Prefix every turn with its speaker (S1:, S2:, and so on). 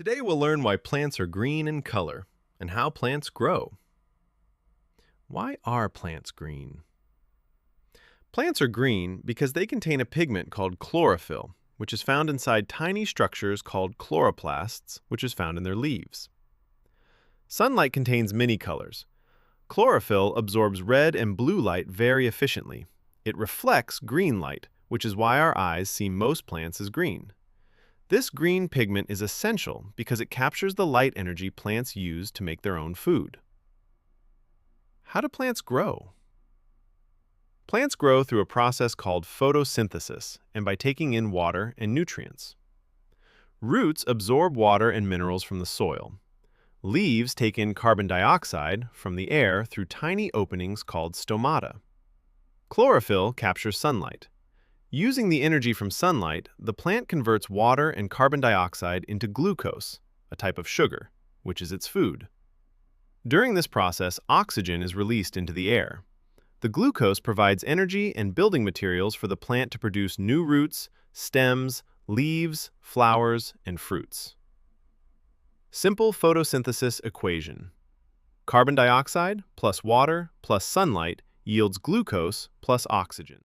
S1: Today we'll learn why plants are green in color and how plants grow. Why are plants green? Plants are green because they contain a pigment called chlorophyll, which is found inside tiny structures called chloroplasts, which is found in their leaves. Sunlight contains many colors. Chlorophyll absorbs red and blue light very efficiently. It reflects green light, which is why our eyes see most plants as green. This green pigment is essential because it captures the light energy plants use to make their own food. How do plants grow? Plants grow through a process called photosynthesis and by taking in water and nutrients. Roots absorb water and minerals from the soil. Leaves take in carbon dioxide from the air through tiny openings called stomata. Chlorophyll captures sunlight. Using the energy from sunlight, the plant converts water and carbon dioxide into glucose, a type of sugar, which is its food. During this process, oxygen is released into the air. The glucose provides energy and building materials for the plant to produce new roots, stems, leaves, flowers, and fruits. Simple photosynthesis equation. Carbon dioxide plus water plus sunlight yields glucose plus oxygen.